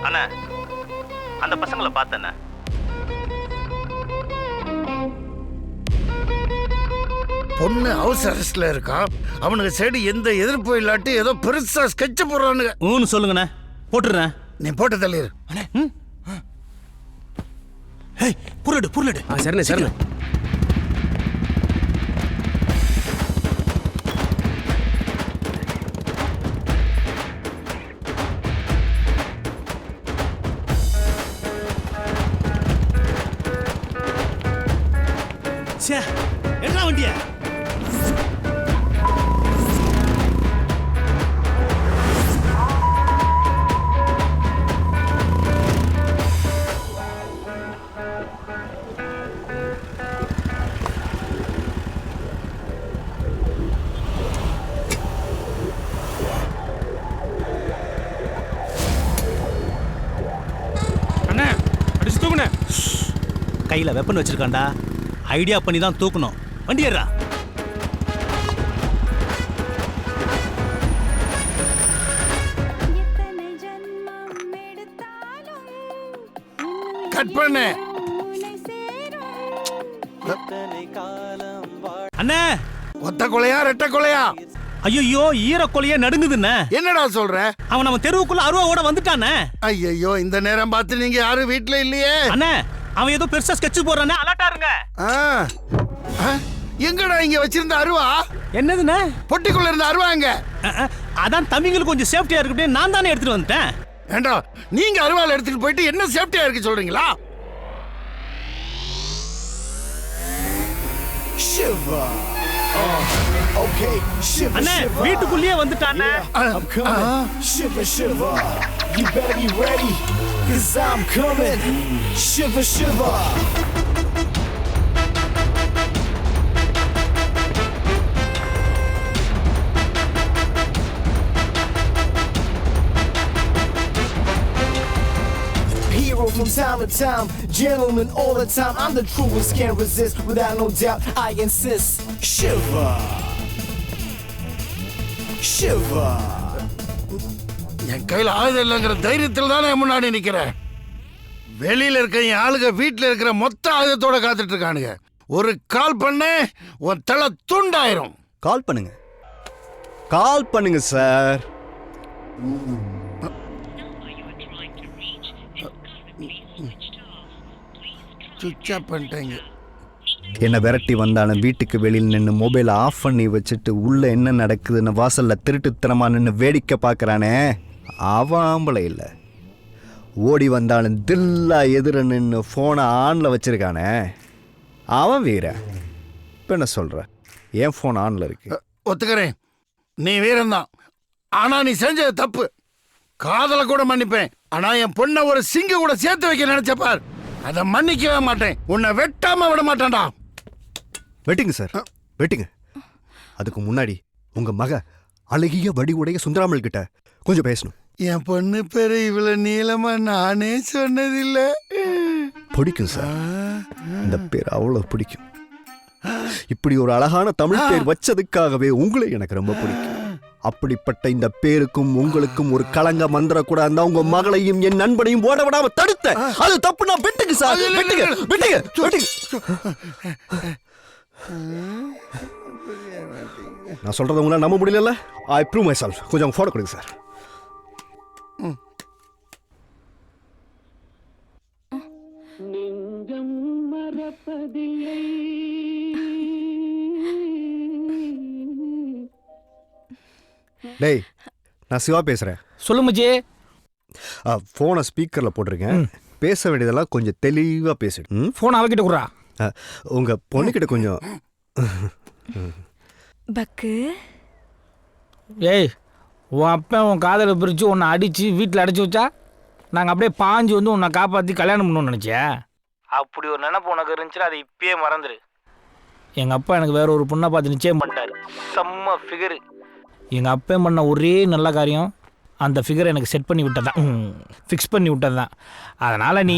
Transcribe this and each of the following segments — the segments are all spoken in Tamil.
அண்ணா அந்த பசங்களை பார்த்தேண்ணே. பொண்ணு ஹவுஸ் அரெஸ்ட்ல இருக்கா. அவனுக்கு சைடு எந்த எதிர்ப்பும் இல்லாட்டி ஏதோ பெருசா ஸ்கெட்ச் போடுறானுங்க. ஊன்னு சொல்லுங்கண்ணே, போட்டுறேன். நீ போட்டு தள்ளிடு. புருளடு. சரிண்ணே சரிண்ணே. என்ன வண்டிய அண்ணே அடிச்சு தூக்குண்ணே. கையில வெப்பன் வச்சிருக்காண்டா. ஐடியா பண்ணி தான் தூக்கணும். வண்டி ஏறா. கட் பண்ணு. அண்ணே ஒத்த கொலையா ரெட்ட கொலையா? ஐயோ ஈர கொலையே நடுங்குதுண்ணே. என்னடா சொல்ற? அவன் நம்ம தெருவுக்குள்ள அருவாவோட வந்துட்டானே. ஐயோ இந்த நேரம் பார்த்து நீங்க யாரும் வீட்டுல இல்லையே. அண்ணே அவன் ஏதோ பெருசா ஸ்கெட்ச் போடுறானே, அலர்ட்டா இருங்க. எங்கடா இங்க வச்சிருந்த அருவா? என்னதுண்ணே? பொட்டிக்குள்ள இருந்த அருவா எங்க? அதான் தம்பிங்களுக்கு கொஞ்சம் சேஃப்டியா இருக்கு, நான் தானே எடுத்துட்டு வந்துட்டேன். ஏண்டா நீங்க அருவாள் எடுத்துட்டு போயிட்டு என்ன சேஃப்டியா இருக்கு சொல்றீங்களா? Shiva. Okay, shiva. அண்ணே வீட்டுக்குள்ளேயே வந்துட்டானே. Shiva, Shiva. You better be ready, 'cause I'm coming. Shiva, Shiva. Hero from time to time, gentleman all the time. I'm the truest, can't resist without no doubt. I insist. Shiva, Shiva. என் கையில ஆயுதம் இல்லைங்கிற தைரியத்தில் தானே முன்னாடி நிக்கிறேன். வெளியில இருக்க என் ஆளுங்க வீட்டுல இருக்கிற மொத்த ஆயுதத்தோட காத்துட்டு இருக்கானுங்க. ஒரு கால் பண்ண உன் தலை துண்டாயிரும். கால் பண்ணுங்க, கால் பண்ணுங்க சார். சுவிட்ச் ஆஃப் பண்ணிட்டேங்க. என்ன விரட்டி வந்தாலும் வீட்டுக்கு வெளியில் நின்று மொபைலை ஆஃப் பண்ணி வச்சுட்டு உள்ள என்ன நடக்குதுன்னு வாசல்ல திருட்டுத்தனமா நின்று வேடிக்கை பார்க்கறானே, அவன் ஆம்பளை இல்லை. ஓடி வந்தாலும் தில்லா எதிர நின்று ஃபோனை ஆனில் வச்சிருக்கானே, அவன் வீர. இப்போ என்ன சொல்ற? என் ஃபோன் ஆனில் இருக்கு. ஒத்துக்கிறேன், நீ வீரம்தான். ஆனா நீ செஞ்சது தப்பு. காதலை கூட மன்னிப்பேன், ஆனா என் பொண்ணை ஒரு சிங்க கூட சேர்த்து வைக்க நினைச்சப்பார், அதை மன்னிக்கவே மாட்டேன். உன்னை வெட்டாம விட மாட்டேன்டா. வெட்டுங்க சார், வெட்டுங்க. அதுக்கு முன்னாடி உங்க மக அழகிய வடிவுடைய சுந்தராமல் கிட்ட கொஞ்சம் பேசணும். என் பொண்ணு பேரு இவ்வளவு நீளமா நானே சொன்னதில்லை. பிடிக்கும் சார், இந்த பேர் அவ்வளவு பிடிக்கும். இப்படி ஒரு அழகான தமிழ் பேர் வச்சதுக்காகவே உங்களை எனக்கு ரொம்ப பிடிக்கும். அப்படிப்பட்ட இந்த பேருக்கும் உங்களுக்கும் ஒரு களங்கம் வந்துடக்கூடாது. உங்க மகளையும் என் நண்பனையும் ஓட விடாம தடுத்த அது தப்பு. நான் வெட்டுங்க சார், வெட்டுங்க வெட்டுங்க வெட்டுங்க. நான் சொல்றது உங்களால நம்ப முடியல. ஐ ப்ரூவ் மை செல்ஃப். கொஞ்சம் போட்டோ கொடுங்க சார். டேய், நான் சிவா பேசுறேன். சொல்லு மச்சி. போனை ஸ்பீக்கர்ல போட்டிருக்கேன். பேச வேண்டியதெல்லாம் கொஞ்சம் தெளிவா பேசு. போன் அவகிட்ட குடுறா. உங்க பொண்ணுகிட்ட கொஞ்சம். பக்கு ஏய், உன் அப்பன் உன் காதலை பிரித்து உன்னை அடித்து வீட்டில் அடைச்சி வச்சா நாங்கள் அப்படியே பாஞ்சு வந்து உன்னை காப்பாற்றி கல்யாணம் பண்ணணும்னு நினச்சேன். அப்படி ஒரு நினைப்பு உனக்கு இருந்துச்சுன்னா அதை இப்பயே மறந்துடு. எங்கள் அப்பா எனக்கு வேற ஒரு பொண்ணை பார்த்து நிச்சயம் பண்ணிட்டாரு. செம்ம ஃபிகரு. எங்கள் அப்பன் பண்ண ஒரே நல்ல காரியம் அந்த ஃபிகரை எனக்கு செட் பண்ணி விட்டதான், ஃபிக்ஸ் பண்ணி விட்டதான். அதனால் நீ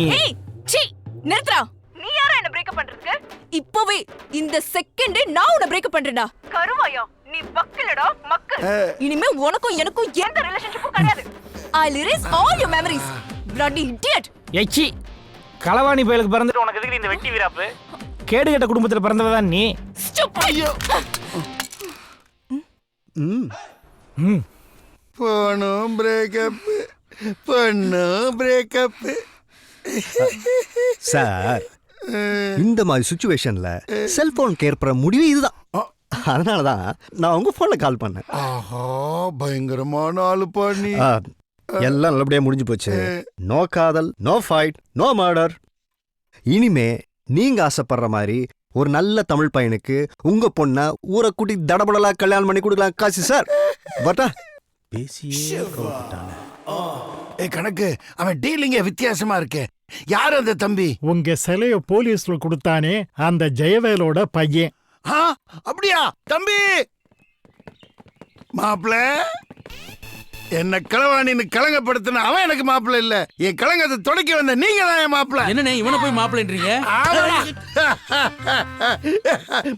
நிறுத்துறா. நீ யாரா என்ன பிரேக்கப் பண்றதுக்கு? இப்போவே இந்த செகண்ட் நான் உன்னை பிரேக்கப் பண்றேன்டா. கருவாயா நீ பக்கலடா மக்கு. இனிமே உனக்கும் எனக்கும் எந்த ரிலேஷன்ஷிப்பும் கிடையாது. I'll erase all your memories. bloody idiot. எச்சி களவாணி பயலுக்கு பிறந்துட்டு உனக்கு எதுக்கு இந்த வெட்டி வீராப்பு? கேடு கெட்ட குடும்பத்தில் பிறந்தவ தான் நீ. Stupid. பொண்ணும் பிரேக்கப், பொண்ணும் பிரேக்கப். சார் இந்த மாதிரி சுச்சுவேஷன்ல செல்போன் கேட்பற முடிவு இதுதான். அதனால தான் நான் உங்க போன்ல கால் பண்ணேன். ஆஹா, பயங்கரமான ஆளு பண்ணி. எல்லாம் நல்லபடியா முடிஞ்சு போச்சு. நோ காதல், நோ ஃபைட், நோ மர்டர். இனிமே நீங்க ஆசைப்படுற மாதிரி ஒரு நல்ல தமிழ் பையனுக்கு உங்க பொண்ண ஊரை கூட்டி தடபடலா கல்யாணம் பண்ணி கொடுக்கலாம் காசு சார். பட்டா பேசியே கவுத்துட்டானே. கணக்கு அவன் டீலிங்க வித்தியாசமா இருக்கு. யார் அந்த தம்பி? உங்க சிலைய போலீஸ்ல கொடுத்தானே அந்த ஜெயவேலோட பையன். அப்படியா தம்பி? மாப்பிள்ள, என்ன களவாணின்னு கலங்கப்படுத்தின அவன் எனக்கு மாப்பிள்ள இல்ல. என் கலங்கத்தை தொடக்கி வந்த நீங்க தான் என் மாப்பிள்ள. என்னண்ணே இவனை போய் மாப்பிள்ளைன்றீங்க?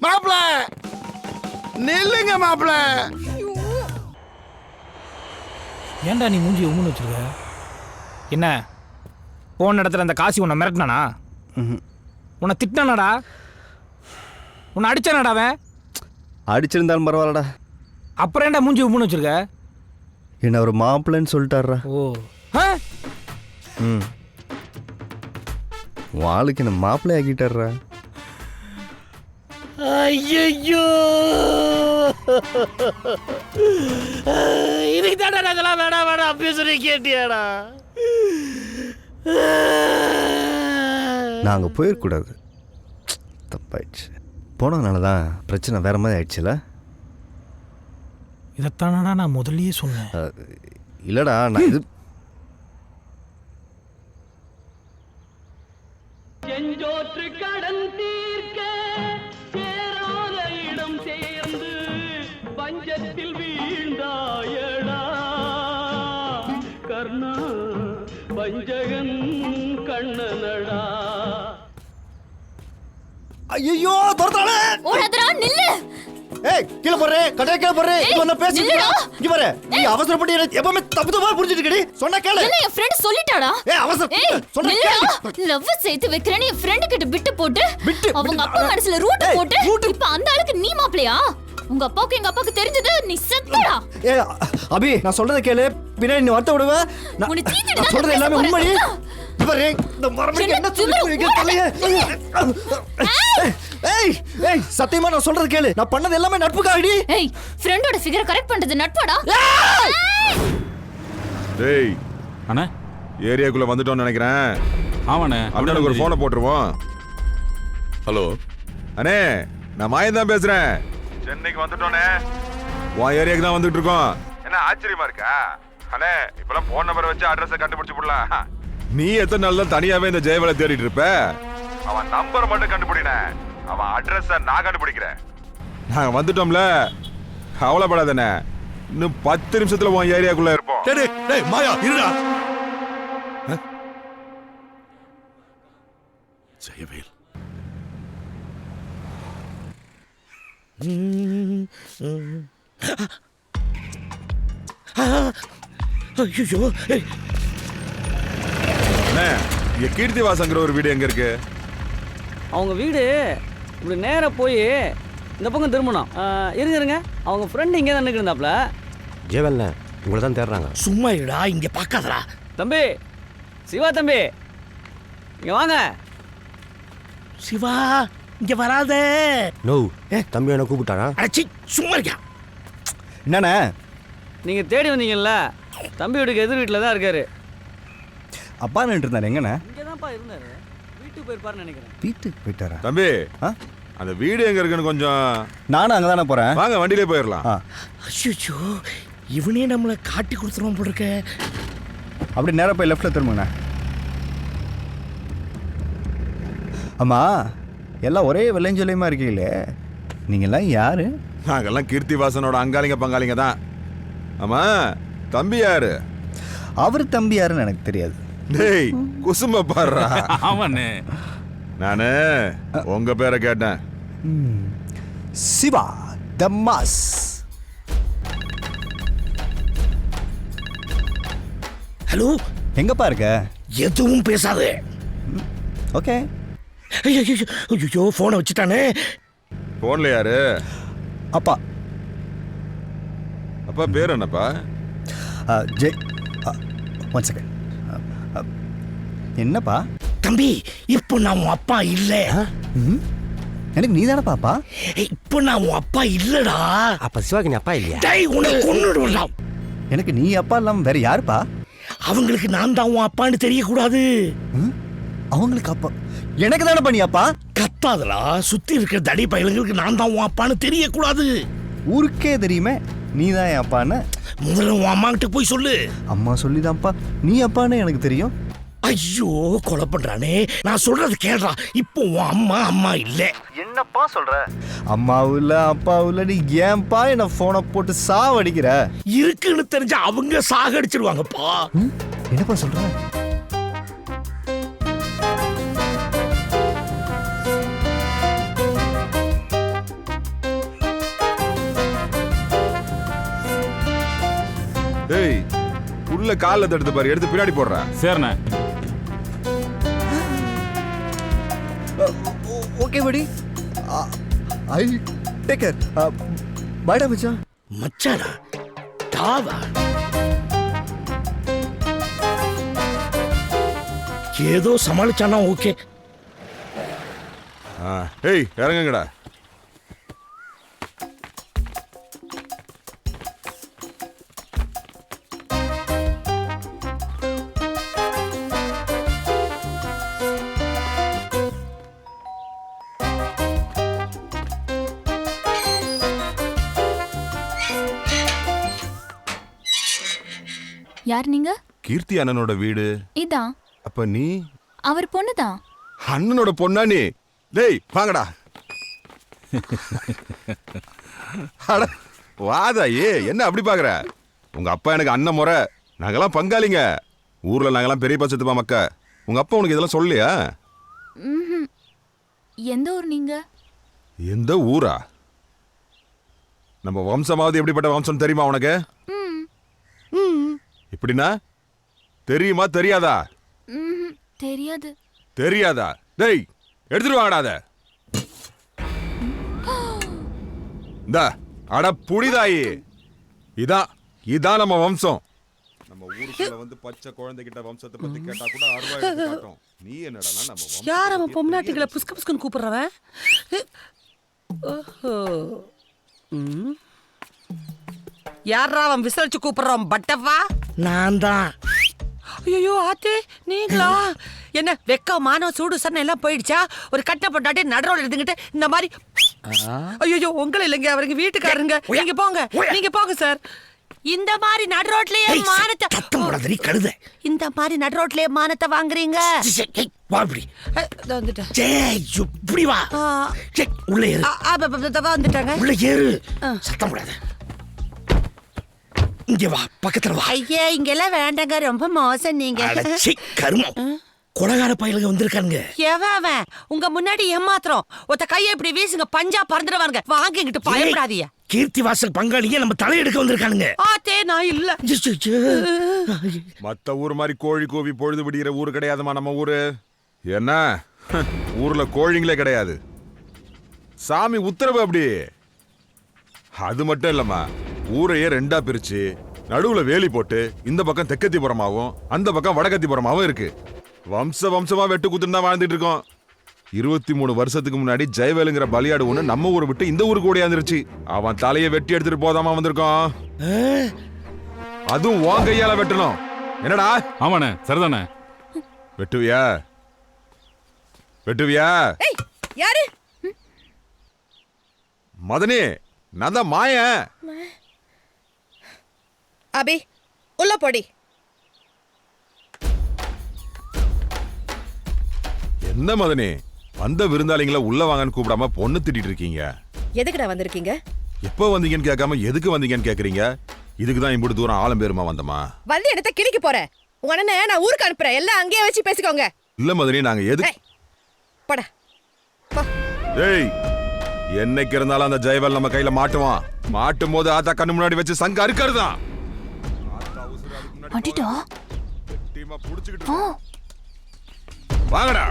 மாப்பிள்ள நில்லுங்க மாப்பிள்ள. ஏன்டா நீ மூஞ்சி உம்முன்னு வச்சிருக்க? என்ன போன இடத்துல அந்த காசி உன்னை மிரட்டினானா? உன்னை திட்டினானாடா? உன்னை அடிச்சானாடா அவன்? அடிச்சிருந்தாலும் பரவாயில்லடா. அப்புறம் ஏன்டா மூஞ்சி உம்முன்னு வச்சிருக்க? என்ன ஒரு மாப்பிள்ளைன்னு சொல்லிட்டாரா? ஓ வாளுக்கு என்ன மாப்பிள்ளை ஆக்கிட்டாரா? ஐயோ இதுக்கு தானே அதெல்லாம் வேணாம் வேணாம் அப்பயே சொல்லி கேட்டியாடா? நாங்க போயிடக்கூடாது, தப்பாயிடுச்சு. போனதுனால தான் பிரச்சனை வேற மாதிரி ஆயிடுச்சுல. இதைத்தானடா நான் முதல்லயே சொன்னேன். இல்லடா நான் இது செஞ்சோற்று கடன் தீர்க்க சேராத இடம் சேர்ந்து பஞ்சத்தில் வீழ்ந்தாயடா கர்ணா பஞ்சகன் கண்ணனடா. ஐயோ தோர்த்தானே. ஓடாதடா, நில்லு. ஏய் கீழ போறே, கடையை கீழ போறே. ஏய், இங்க வந்து பேசிட்டு நில்லுடா. இங்க பாரு. நீ அவசரப்பட்டு எனக்கு எப்பவுமே தப்பு தப்பா புரிஞ்சிட்டு இருக்கடி. சொன்னா கேளு. இல்ல, என் ஃப்ரெண்ட் சொல்லிட்டாடா. ஏய் அவசர சொன்னா நில்லுடா. கேளு. லவ் சேர்த்து வைக்கிறேன்னு என் ஃப்ரெண்ட் கிட்ட விட்டு போட்டு விட்டு, அவங்க விட்டு. அப்பா மனசுல ரூட் ஏய், போட்டு ரூட்டு. இப்ப அந்த ஆளுக்கு நீ மாப்பிளையா? உங்க அப்பாவுக்கு எங்க அப்பாவுக்கு தெரிஞ்சது நீ செத்தடா. ஏய் அபி நான் சொல்றத கேளு. பின்னாடி நீ வருத்த விடுவ. உன்னை தீத்திட்டு நான் தான் சொல்றது பேச எல்லாமே போறேன். உண்மைடி. பாரு இந்த மறுபடியும் என்ன சொல்லிட்டு தலைய. ஏய் ஏய் சத்தியமா நான் சொல்றது கேளு. நான் பண்ணது எல்லாமே நட்புக்காகடி. ஏய், ஃப்ரெண்டோட ஃபிகரை கரெக்ட் பண்றது நட்பாடா? டேய் அண்ணா ஏரியாக்குள்ள வந்துட்டோம்னு நினைக்கிறேன். ஆமாண்ணே. அப்படியே ஒரு போனை போட்டுருவோம். ஹலோ அண்ணே, நான் மாயன் தான் பேசுறேன். சென்னைக்கு வந்துட்டோனே. உன் ஏரியாக்கு தான் வந்துட்டு இருக்கோம். என்ன ஆச்சரியமா இருக்கா? அண்ணே இப்பெல்லாம் போன் நம்பரை வச்சு அட்ரஸை கண்டுபிடிச்சு போடலாம். நீ எத்தனை நாள் தான் தனியாவே இந்த ஜெயவேலை தேடிட்டு இருப்ப? அவன் நம்பரை மட்டும் கண்டுபிடின, அவன் அட்ரஸை நான் கண்டுபிடிக்கிறேன். நாங்க வந்துட்டோம்ல, கவலைப்படாதண்ணே. இன்னும் 10 நிமிஷத்துல உன் ஏரியாக்குள்ள இருப்போம். டேய் மாயா இருடா. ஜெயவேல் ஐயோ அண்ணே, இங்க கீர்த்திவாசங்கிற ஒரு வீடு எங்க இருக்கு? அவங்க வீடு இப்படி நேரா போய் இந்த பக்கம் திரும்பணும். இருங்க அவங்க ஃப்ரெண்ட் இங்கே தான் நிற்கிறாப்ல. ஜெயவேல்ண்ணே உங்களை தான் தேடுறாங்க. சும்மா இருடா, இங்க பார்க்காதடா. தம்பி சிவா தம்பி இங்க வாங்க. சிவா இங்க வராத. நோ தம்பி என்ன கூப்பிட்டானா? அடச்சி சும்மா இருக்கியா? என்னண்ணே நீங்க தேடி வந்தீங்கல்ல, தம்பி வீட்டுக்கு எதிர் வீட்டில் தான் இருக்காரு. அப்பா நின்று இருந்தாரு. எங்கண்ணே? இங்கே தான்ப்பா இருந்தாரு. வீட்டுக்கு போயிருப்பாருன்னு நினைக்கிறேன். வீட்டுக்கு போயிட்டாரா? தம்பி ஆ? அந்த வீடு எங்க இருக்குன்னு கொஞ்சம் நானும் அங்கே தானே போகிறேன். வாங்க வண்டியிலே போயிடலாம். அச்சோ, இவனே நம்மளை காட்டி கொடுத்துருவான் போல இருக்க. அப்படி நேராக போய் லெஃப்டில் திரும்புங்கண்ணே. அம்மா எல்லாம் ஒரே வெள்ளைஞ்சொல்லியமாக இருக்கீங்களே, நீங்கள்லாம் யாரு? நாங்கெல்லாம் கீர்த்திவாசனோட அங்காளிங்க பங்காளிங்க தான். ஆமா, தம்பி யாரு? அவர் தம்பி யாருன்னு எனக்கு தெரியாது. டேய் குசும்ப பாடுறா. ஆமாண்ணே. நானு உங்க பேரை கேட்டேன். சிவா தம்மாஸ். ஹலோ, எங்கப்பா இருக்க? எதுவும் பேசாதே. ஓகே. ஐயோ போனை வச்சுட்டானே. போன்ல யாரு? அப்பா. அப்பா பேர் என்னப்பா? ஜெய். One second. என்னப்பா? தம்பி, இப்போ நான் உன் அப்பா இல்ல. எனக்கு நீ தானே பாப்பா? இப்போ நான் உன் அப்பா இல்லடா. அப்ப சிவாக்கு நீ அப்பா இல்லையா? டேய், உன்னை கொன்னுடுவேன்டா. எனக்கு நீ அப்பா இல்லாம வேற யாருப்பா? அவங்களுக்கு நான் தான் உன் அப்பான்னு தெரியக்கூடாது. அவங்களுக்கு அப்பா? எனக்கு தானே பண்ணி அப்பா? கத்தாதடா. சுத்தி இருக்கிற தடி பயலுங்களுக்கு நான் தான் உன் அப்பான்னு தெரியக்கூடாது. ஊருக்கே தெரியுமே நீ தான் என் அப்பான்னு. முதல்ல உன் அம்மா கிட்ட போய் சொல்லு. அம்மா சொல்லிதான்ப்பா நீ அப்பான்னு எனக்கு தெரியும். ஐயோ, கொலை பண்றானே. நான் சொல்றது கேள்றா. இப்போ உன் அம்மா இல்ல. என்னப்பா சொல்ற? அம்மாவும் இல்ல அப்பாவும் இல்ல, நீ ஏன்பா என்ன போனை போட்டு சாவடிக்கிற? இருக்குன்னு தெரிஞ்சா அவங்க சாகடிச்சிருவாங்கப்பா. என்னப்பா சொல்ற? டேய், உள்ள கால்ல தடுத்து பாரு, எடுத்து பின்னாடி போடுற. சரிண்ணே. ஓகே படி. I take care. பைடா மச்சான். மச்சானா? தாவா? ஏதோ சமாளிச்சானா ஓகே. ஏய், இறங்குங்கடா. யார் நீங்க? கீர்த்தி அண்ணனோட வீடு இதான். அப்ப நீ? அவர் பொண்ணுதான். அண்ணனோட பொண்ணா நீ? டேய் வாங்கடா. வாதாயே, என்ன அப்படி பாக்குற? உங்க அப்பா எனக்கு அண்ணன் முறை, நாங்கெல்லாம் பங்காளிங்க. ஊர்ல நாங்கெல்லாம் பெரிய பட்சத்துப்பா மக்கா. உங்க அப்பா உனக்கு இதெல்லாம் சொல்லியா? எந்த ஊர் நீங்க? எந்த ஊரா? நம்ம வம்சமாவது எப்படிப்பட்ட வம்சம் தெரியுமா உனக்கு? இப்படின்னா தெரியுமா தெரியாதா? தெரியாது. தெரியாதா? டேய் எடுத்துட்டு வாடாத. இந்த அட புடிதாயி, இதான் நம்ம வம்சம். நம்ம ஊருக்குள்ள வந்து பச்சை குழந்தைகிட்ட வம்சத்தை பத்தி கேட்டா கூட அருவா எடுத்து காட்டும். நீ என்னடா நம்ம வம்சம்? யார் அவன் பொம்னாட்டிகளை புஸ்க புஸ்கன்னு கூப்பிடுறவன்? ஓஹோ, யாரா அவன் விசாரிச்சு கூப்பிடுறான்? பட்டவா? நான் தான். ஐயோ ஆத்தே, நீங்களா? என்ன வெக்க மானவ சூடு சன்ன எல்லாம் போயிடுச்சா? ஒரு கட்ட பொண்டாட்டி நடுரோல இருந்துகிட்டு இந்த மாதிரி. ஐயோ, உங்களை இல்லைங்க, அவருக்கு வீட்டுக்காரங்க. நீங்க போங்க சார். இந்த மாதிரி நடுரோட்லயே மானத்தை கழுத. இந்த மாதிரி நடுரோட்லயே மானத்தை வாங்குறீங்க? வந்துட்டாங்க. சத்தம் போடாத. இங்க வா, பக்கத்துல வா. ஐயா, இங்க எல்லாம் வேண்டாங்க, ரொம்ப மோசம் நீங்க. கருமம், கொலகார பயலுங்க வந்திருக்காங்க. எவன் உங்க முன்னாடி ஏமாத்திரம்? ஒத்த கையை இப்படி வீசுங்க, பஞ்சா பறந்துடுவாங்க. வாங்க இங்கிட்டு, பயப்படாதீங்க. கீர்த்தி வாசல் பங்காளிங்க நம்ம தலையெடுக்க வந்திருக்கானுங்க. ஆத்தே, நான் இல்ல. மத்த ஊர் மாதிரி கோழி கூவி பொழுது விடுகிற ஊர் கிடையாதுமா நம்ம ஊரு. என்ன ஊர்ல கோழிங்களே கிடையாது. சாமி உத்தரவு அப்படி. அது மட்டும் இல்லம்மா, ஊரையே ரெண்டா பிரிச்சு நடுவுல வேலி போட்டு இந்த பக்கம் தெற்கத்திபுரமாவும் அந்த பக்கம் வடக்கத்திபுரமாவும் இருக்கு. வம்சமா வெட்டு குத்துன்னு தான் வாழ்ந்துட்டு இருக்கோம். 23 வருஷத்துக்கு முன்னாடி ஜெயவேலுங்கிற பலியாடு ஒண்ணு நம்ம ஊரை விட்டு இந்த ஊருக்கு ஓடியாந்துருச்சு. அவன் தலையை வெட்டி எடுத்துட்டு போதாமா வந்திருக்கோம். அதுவும் உன் கையால வெட்டணும். என்னடா? ஆமாண்ணே, சரிதானே. வெட்டுவியா? யாரு? மதனி, நான் தான் மாயன். அபி, உள்ள போடி. என்ன மதனி, வந்த விருந்தாளிங்களை உள்ள வாங்கன்னு கூப்பிடாம பொண்ணு திட்டிட்டு இருக்கீங்க? எதுக்குடா வந்திருக்கீங்க? எப்ப வந்தீங்கன்னு கேட்காம எதுக்கு வந்தீங்கன்னு கேக்குறீங்க? இதுக்கு தான் இம்புட்டு தூரம் ஆலம் பேருமா வந்தமா? வந்து எடுத்த கிளிக்கு போறேன். உங்க அண்ணனை நான் ஊருக்கு அனுப்புறேன். எல்லாம் அங்கேயே வச்சு பேசிக்கோங்க. இல்ல மதனி, நாங்க எதுக்கு? போடா. ஏய், என்னைக்கு இருந்தாலும் அந்த ஜெயவேல் நம்ம கையில மாட்டுவான். மாட்டும் போது ஆத்தா கண்ணு முன்னாடி வச்சு சங்க அறுக்கிறதுதான். அடிடா. புடிச்சுக்கிட்டு வாங்கடா.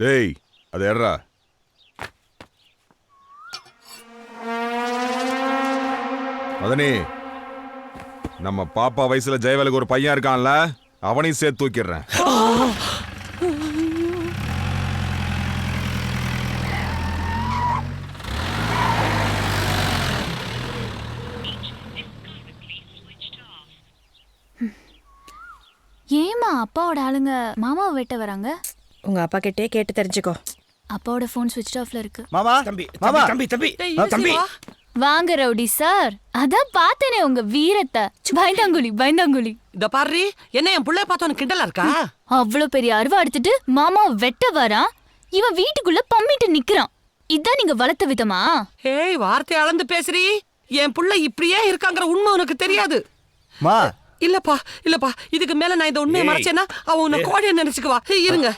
டேய் அது ஏறா. மதனி, நம்ம பாப்பா வயசுல ஜெயவேலுக்கு ஒரு பையன் இருக்கான்ல, அவனையும் சேர்த்து தூக்கிடுறேன். ஏமா அப்பாவோட ஆளுங்க மாமாவை வெட்ட வராங்க? உங்க அப்பா கிட்டே கேட்டு தெரிஞ்சுக்கோ. அப்பாவோட ஃபோன் ஸ்விட்ச் ஆஃப்ல இருக்கு. மாமா தம்பி மாமா தம்பி தம்பி டேய், தம்பி சிவா. வாங்க ரவுடி சார், அதான் பார்த்தேனே உங்க வீரத்தை. பயந்தாங்குழி பயந்தாங்குழி. இத பாரு, என்ன என் புள்ளைய பார்த்து உனக்கு கிண்டலா இருக்கா? அவ்வளோ பெரிய அருவா எடுத்துட்டு மாமா வெட்ட வரான், இவன் வீட்டுக்குள்ள பம்மிட்டு நிக்கிறான். இதான் நீங்க வளர்த்த விதமா? ஏய், வார்த்தை அளந்து பேசுறீ. என் புள்ள இப்படியே இருக்காங்கிற உண்மை உனக்கு தெரியாது. மா இல்லப்பா இல்லப்பா, இதுக்கு மேல நான் இந்த உண்மையை மறைச்சேன்னா அவன் உன்னை கோடியை நினைச்சுக்குவா. இருங்க.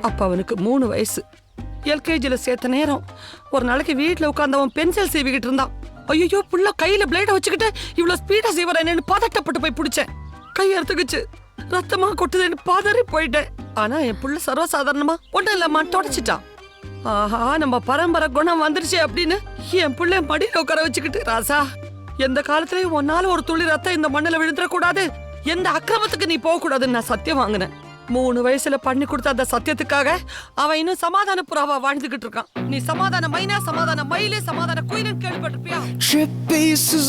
அப்ப அவனுக்கு 3 வயசு. எல்கேஜில சேர்த்த நேரம் ஒரு நாளைக்கு வீட்டுல உட்கார்ந்து அவன் பென்சில் சீவிக்கிட்டு இருந்தான். ஐயோ, புள்ள கையில பிளேட வச்சுக்கிட்டு இவ்வளவு ஸ்பீடா சீவர என்னன்னு பதட்டப்பட்டு போய் பிடிச்சேன். கை அறுத்துக்குச்சு, ரத்தமா கொட்டுதுன்னு பதறி போயிட்டேன். ஆனா என் புள்ள சர்வசாதாரணமா ஒன்றும் இல்லாம தொடச்சிட்டான். ஆஹா, நம்ம பரம்பரை குணம் வந்துருச்சு அப்படின்னு என் புள்ள மடியில உட்கார வச்சுக்கிட்டு, ராசா எந்த காலத்திலயும் ஒன்னால ஒரு துளி ரத்தம் இந்த மண்ணில விழுந்துடக்கூடாது, எந்த அக்கிரமத்துக்கு நீ போக கூடாதுன்னு நான் சத்தியம் வாங்கினேன். 3 வயசுல பண்ணி கொடுத்த அந்த சத்தியத்துக்காக அவன் இன்னும் சமாதான புறாவா வாழ்ந்துகிட்டு இருக்கான். நீ சமாதான மைனா, சமாதான மயிலே, சமாதான குயிலுன்னு கேள்விப்பட்டிருப்பியா? Trip bases